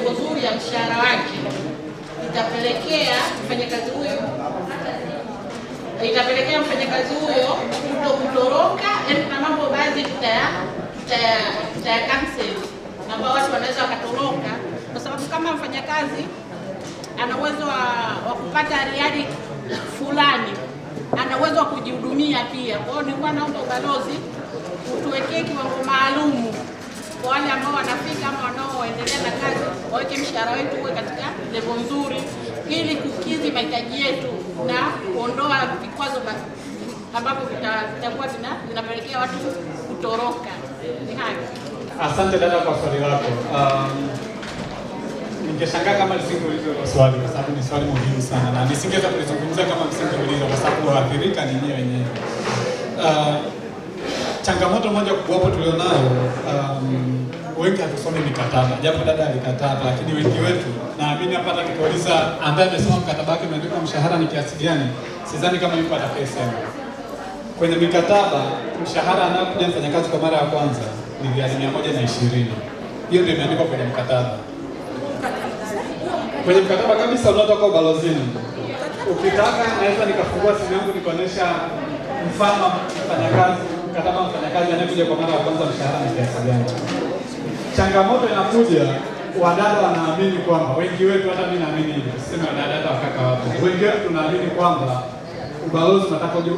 level nzuri ya mshahara wake, itapelekea mfanyakazi huyo kutoroka. Na mambo baadhi tutaya cancel, ambao watu wanaweza wakatoroka, kwa sababu kama mfanyakazi ana uwezo wa kupata riadi fulani, ana uwezo wa kujihudumia pia. Kwa hiyo nilikuwa naomba ubalozi utuwekee kiwango maalumu kwa wale ambao wanafika ama wanaoendelea na kazi, waweke mshahara wetu uwe katika level nzuri, ili kukidhi mahitaji yetu na kuondoa vikwazo ambavyo vitakuwa vinapelekea watu kutoroka. Ni hayo. Asante dada kwa swali lako. Ningeshangaa kama nisingeulizwa kwa swali, kwa sababu ni swali muhimu sana na nisingeweza kulizungumzia kama nisingeulizwa, kwa sababu waathirika ni nyewe wenyewe. Changamoto moja kubwa hapo tulionao, wengi hatusome mikataba, japo dada alikataa, lakini wengi wetu naamini hapa hata kiuliza ambaye amesoma mkataba wake umeandikwa mshahara ni kiasi gani, sidhani kama yuko atakayesema. Kwenye mikataba mshahara anayokuja mfanyakazi kwa mara ya kwanza ni 120. Hiyo ndio imeandikwa kwenye mkataba. Kwenye mkataba kabisa unatoka ubalozini. Ukitaka naweza nikafungua simu yangu nikuonesha mfano mfanyakazi, mkataba mfanyakazi anayekuja kwa mara ya kwanza mshahara ni kiasi gani. Changamoto inakuja, wadada wanaamini kwamba, wengi wetu, hata mimi naamini hivi, sema wadada hata wakaka wapo, wengi wetu tunaamini kwamba ubalozi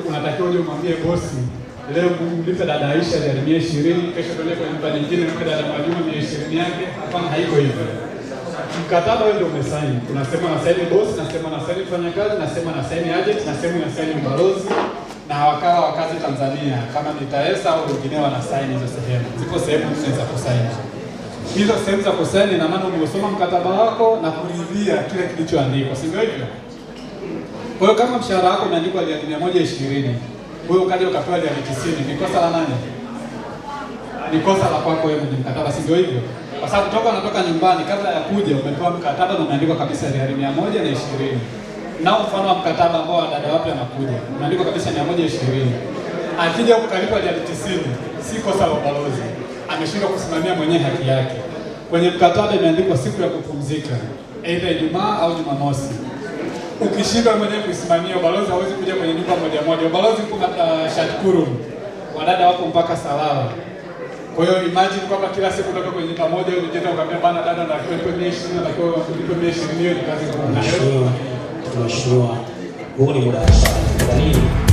unatakiwa uje umwambie bosi, leo mlipe dada Aisha 20, kesho tuende kwa nyumba nyingine mpe dada Mwajuma 20 yake. Hapana, haiko hivyo. Mkataba wewe ndio umesaini. Unasema na saini bosi, nasema na saini mfanyakazi, nasema na saini agent, nasema na saini ubalozi na wakala wa kazi Tanzania kama ni TAESA au wengineo wana saini hizo sehemu. Ziko sehemu nne za kusaini. Hizo sehemu za kusaini na maana umesoma mkataba wako na kuridhia kile kilichoandikwa, si ndio hivyo? Kwa hiyo kama mshahara wako umeandikwa 120, wewe ukaja ukapewa 90, ni kosa la nani? Ni kosa la kwako wewe mwenye mkataba, si ndio hivyo? Kwa sababu toka unatoka nyumbani kabla ya kuja umepewa mkataba na umeandikwa kabisa 120. Nao mfano wa mkataba ambao dada wapi anakuja, umeandikwa kabisa 120. Akija ukalipa 90, si kosa la ubalozi. Ameshindwa kusimamia mwenyewe haki yake. Kwenye mkataba imeandikwa siku ya kupumzika, aidha Ijumaa au Jumamosi. Ukishindwa mwenyewe kusimamia, ubalozi hawezi kuja kwenye nyumba moja moja. Ubalozi kuna Shatkuru, wadada wako mpaka Salala. Kwa hiyo imagine kwamba kila siku kutoka kwenye nyumba moja unajenda ukamwambia bana dada na kwa 120 na kwa 120, hiyo ni kazi ngumu. Tunashukuru. Huu ni muda wa nini?